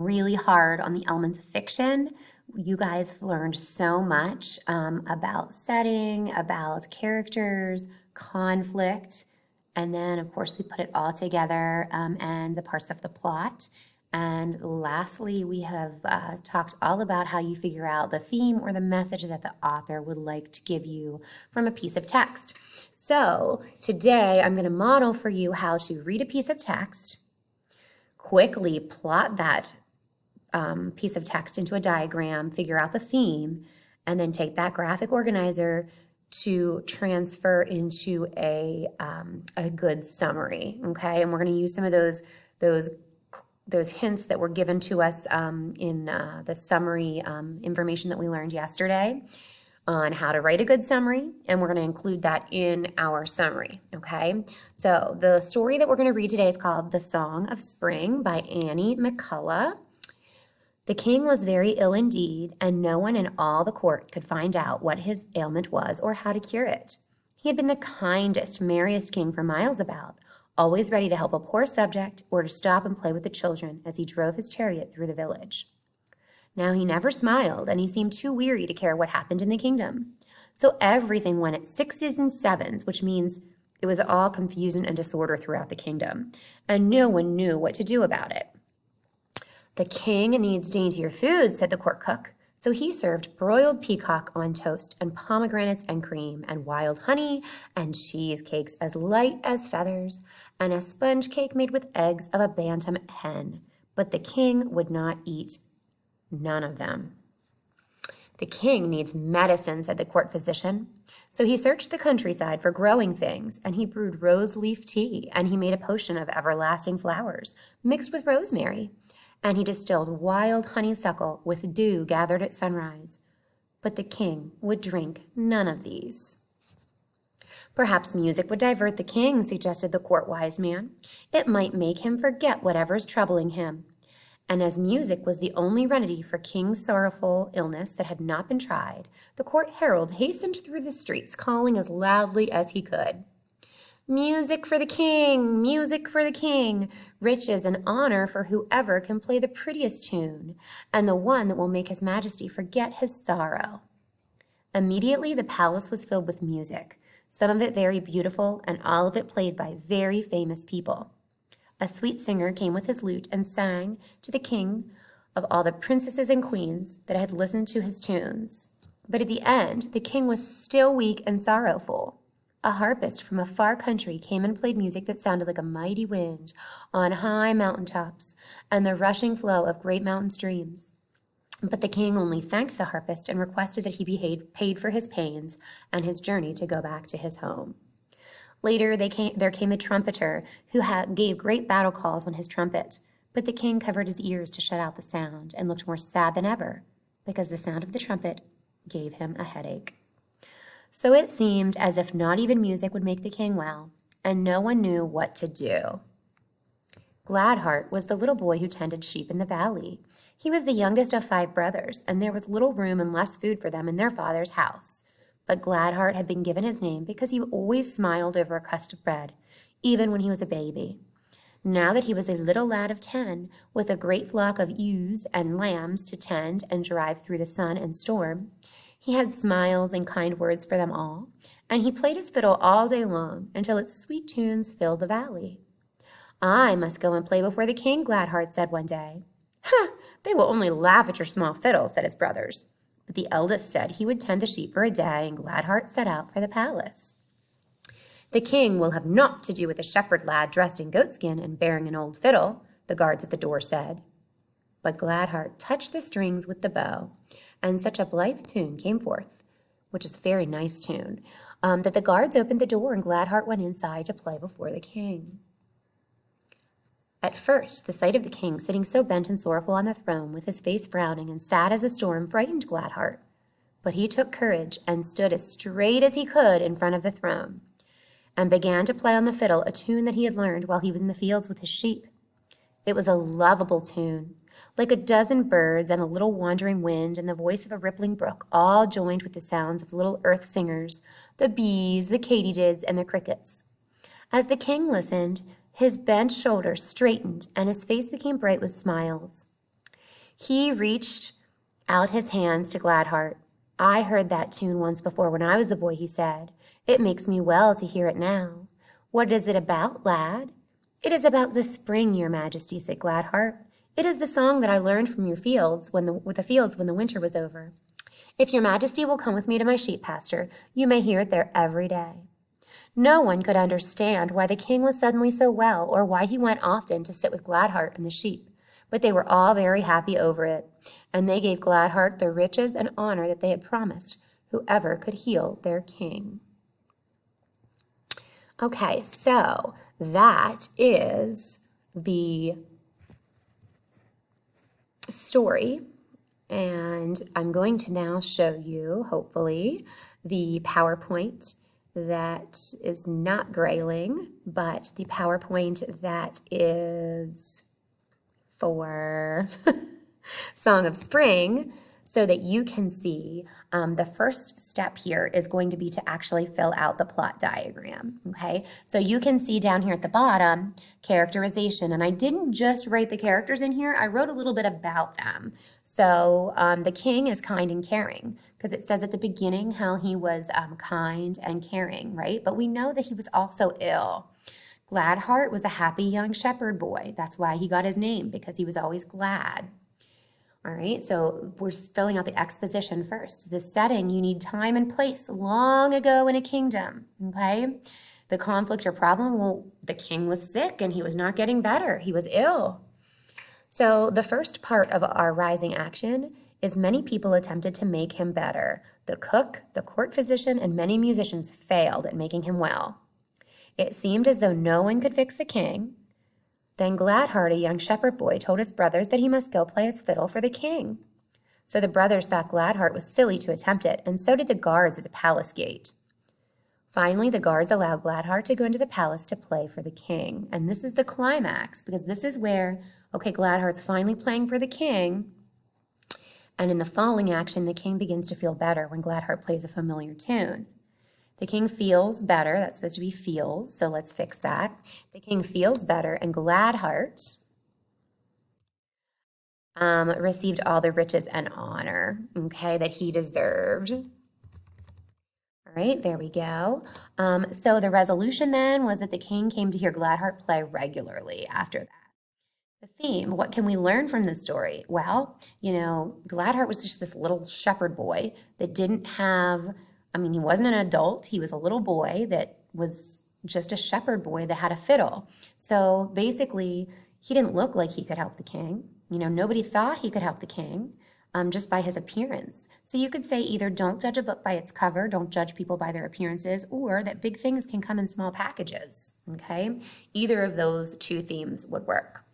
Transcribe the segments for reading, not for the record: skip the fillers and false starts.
really hard on the elements of fiction. You guys have learned so much about setting, about characters, conflict, and then, of course, we put it all together and the parts of the plot. And lastly, we have talked all about how you figure out the theme or the message that the author would like to give you from a piece of text. So today I'm going to model for you how to read a piece of text, quickly plot that piece of text into a diagram, figure out the theme, and then take that graphic organizer to transfer into a good summary, okay? And we're going to use some of those hints that were given to us in the summary information that we learned yesterday on how to write a good summary, and we're going to include that in our summary, okay? So the story that we're going to read today is called The Song of Spring by Annie McCullough. The king was very ill indeed, and no one in all the court could find out what his ailment was or how to cure it. He had been the kindest, merriest king for miles about, always ready to help a poor subject or to stop and play with the children as he drove his chariot through the village. Now he never smiled, and he seemed too weary to care what happened in the kingdom. So everything went at sixes and sevens, which means it was all confusion and disorder throughout the kingdom, and no one knew what to do about it. The king needs daintier food, said the court cook, so he served broiled peacock on toast and pomegranates and cream and wild honey and cheesecakes as light as feathers and a sponge cake made with eggs of a bantam hen. But the king would not eat none of them. The king needs medicine, said the court physician. So he searched the countryside for growing things, and he brewed rose leaf tea, and he made a potion of everlasting flowers mixed with rosemary, and he distilled wild honeysuckle with dew gathered at sunrise. But the king would drink none of these. Perhaps music would divert the king, suggested the court wise man. It might make him forget whatever's troubling him. And as music was the only remedy for King's sorrowful illness that had not been tried, the court herald hastened through the streets, calling as loudly as he could, "Music for the king! Music for the king! Riches and honor for whoever can play the prettiest tune, and the one that will make his majesty forget his sorrow." Immediately the palace was filled with music, some of it very beautiful, and all of it played by very famous people. A sweet singer came with his lute and sang to the king of all the princesses and queens that had listened to his tunes. But at the end, the king was still weak and sorrowful. A harpist from a far country came and played music that sounded like a mighty wind on high mountain tops and the rushing flow of great mountain streams. But the king only thanked the harpist and requested that he be paid for his pains and his journey to go back to his home. Later there came a trumpeter who gave great battle calls on his trumpet, but the king covered his ears to shut out the sound and looked more sad than ever, because the sound of the trumpet gave him a headache. So it seemed as if not even music would make the king well, and no one knew what to do. Gladheart was the little boy who tended sheep in the valley. He was the youngest of 5 brothers, and there was little room and less food for them in their father's house. But Gladheart had been given his name because he always smiled over a crust of bread, even when he was a baby. Now that he was a little lad of 10, with a great flock of ewes and lambs to tend and drive through the sun and storm, he had smiles and kind words for them all, and he played his fiddle all day long until its sweet tunes filled the valley. "I must go and play before the king," Gladheart said one day. "Huh, they will only laugh at your small fiddle," said his brothers. But the eldest said he would tend the sheep for a day, and Gladheart set out for the palace. "The king will have naught to do with a shepherd lad dressed in goatskin and bearing an old fiddle," the guards at the door said. But Gladheart touched the strings with the bow, and such a blithe tune came forth, which is a very nice tune, that the guards opened the door and Gladheart went inside to play before the king. At first, the sight of the king sitting so bent and sorrowful on the throne, with his face frowning and sad as a storm, frightened Gladheart. But he took courage and stood as straight as he could in front of the throne, and began to play on the fiddle a tune that he had learned while he was in the fields with his sheep. It was a lovable tune, like a dozen birds and a little wandering wind and the voice of a rippling brook, all joined with the sounds of little earth singers, the bees, the katydids, and the crickets. As the king listened, his bent shoulders straightened and his face became bright with smiles. He reached out his hands to Gladheart. I heard that tune once before when I was a boy, he said. It makes me well to hear it now. What is it about, lad? It is about the spring, your majesty, said Gladheart. It is the song that I learned from your fields when the winter was over. If your majesty will come with me to my sheep pasture, you may hear it there every day. No one could understand why the king was suddenly so well, or why he went often to sit with Gladheart and the sheep, but they were all very happy over it, and they gave Gladheart the riches and honor that they had promised whoever could heal their king. Okay, so that is the story, and I'm going to now show you, hopefully, the PowerPoint that is not Grayling, but the PowerPoint that is for Song of Spring, so that you can see the first step here is going to be to actually fill out the plot diagram, okay? So you can see down here at the bottom, characterization, and I didn't just write the characters in here, I wrote a little bit about them. So the king is kind and caring, because it says at the beginning how he was kind and caring, right? But we know that he was also ill. Gladheart was a happy young shepherd boy. That's why he got his name, because he was always glad. All right, so we're filling out the exposition first. The setting, you need time and place, long ago in a kingdom, okay? The conflict or problem, well, the king was sick and he was not getting better. He was ill. So the first part of our rising action is many people attempted to make him better. The cook, the court physician, and many musicians failed at making him well. It seemed as though no one could fix the king. Then Gladheart, a young shepherd boy, told his brothers that he must go play his fiddle for the king. So the brothers thought Gladheart was silly to attempt it, and so did the guards at the palace gate. Finally, the guards allowed Gladheart to go into the palace to play for the king. And this is the climax, because this is where, okay, Gladheart's finally playing for the king. And in the following action, the king begins to feel better when Gladheart plays a familiar tune. The king feels better. That's supposed to be feels, so let's fix that. The king feels better, and Gladheart received all the riches and honor, okay, that he deserved. All right, there we go. So the resolution then was that the king came to hear Gladheart play regularly after that. The theme, what can we learn from this story? Well, you know, Gladheart was just this little shepherd boy that didn't have, I mean, he wasn't an adult. He was a little boy that was just a shepherd boy that had a fiddle. So basically, he didn't look like he could help the king. You know, nobody thought he could help the king just by his appearance. So you could say either don't judge a book by its cover, don't judge people by their appearances, or that big things can come in small packages, okay? Either of those two themes would work.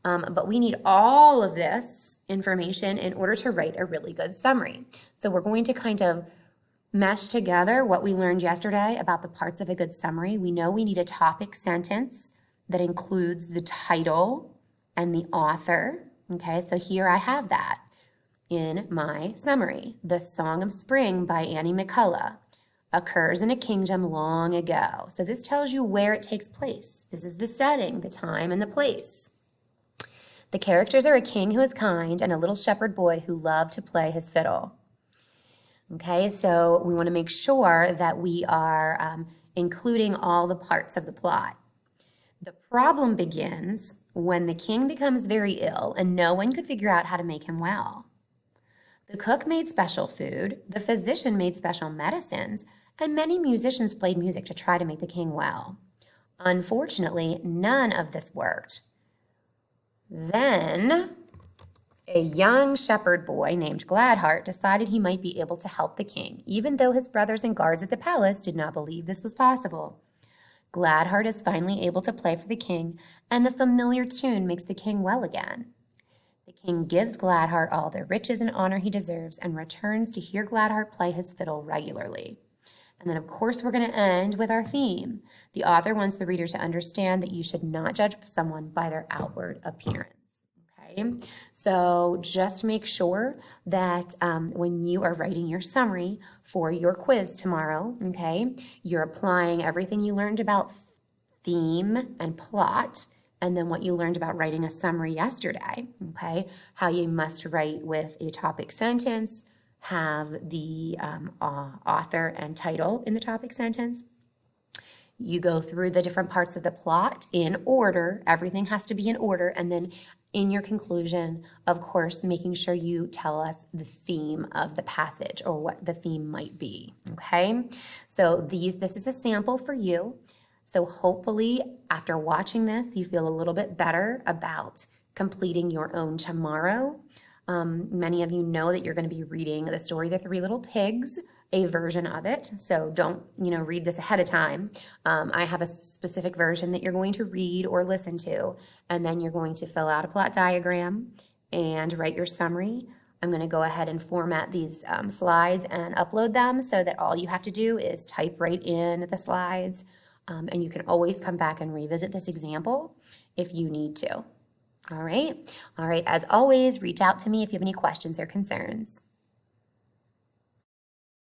But we need all of this information in order to write a really good summary. So we're going to kind of mesh together what we learned yesterday about the parts of a good summary. We know we need a topic sentence that includes the title and the author. Okay, so here I have that in my summary. The Song of Spring by Annie McCullough occurs in a kingdom long ago. So this tells you where it takes place. This is the setting, the time, and the place. The characters are a king who is kind and a little shepherd boy who loved to play his fiddle. Okay, so we want to make sure that we are including all the parts of the plot. The problem begins when the king becomes very ill and no one could figure out how to make him well. The cook made special food, the physician made special medicines, and many musicians played music to try to make the king well. Unfortunately, none of this worked. Then a young shepherd boy named Gladheart decided he might be able to help the king, even though his brothers and guards at the palace did not believe this was possible. Gladheart is finally able to play for the king, and the familiar tune makes the king well again. The king gives Gladheart all the riches and honor he deserves and returns to hear Gladheart play his fiddle regularly. And then, of course, we're going to end with our theme. The author wants the reader to understand that you should not judge someone by their outward appearance. Okay, so just make sure that when you are writing your summary for your quiz tomorrow, okay, you're applying everything you learned about theme and plot and then what you learned about writing a summary yesterday, okay? How you must write with a topic sentence, have the author and title in the topic sentence. You go through the different parts of the plot in order. Everything has to be in order. And then in your conclusion, of course, making sure you tell us the theme of the passage or what the theme might be, okay? So this is a sample for you. So hopefully after watching this, you feel a little bit better about completing your own tomorrow. Many of you know that you're going to be reading the story, The Three Little Pigs, a version of it. So don't, read this ahead of time. I have a specific version that you're going to read or listen to, and then you're going to fill out a plot diagram and write your summary. I'm going to go ahead and format these slides and upload them so that all you have to do is type right in the slides, and you can always come back and revisit this example if you need to. All right. As always, reach out to me if you have any questions or concerns.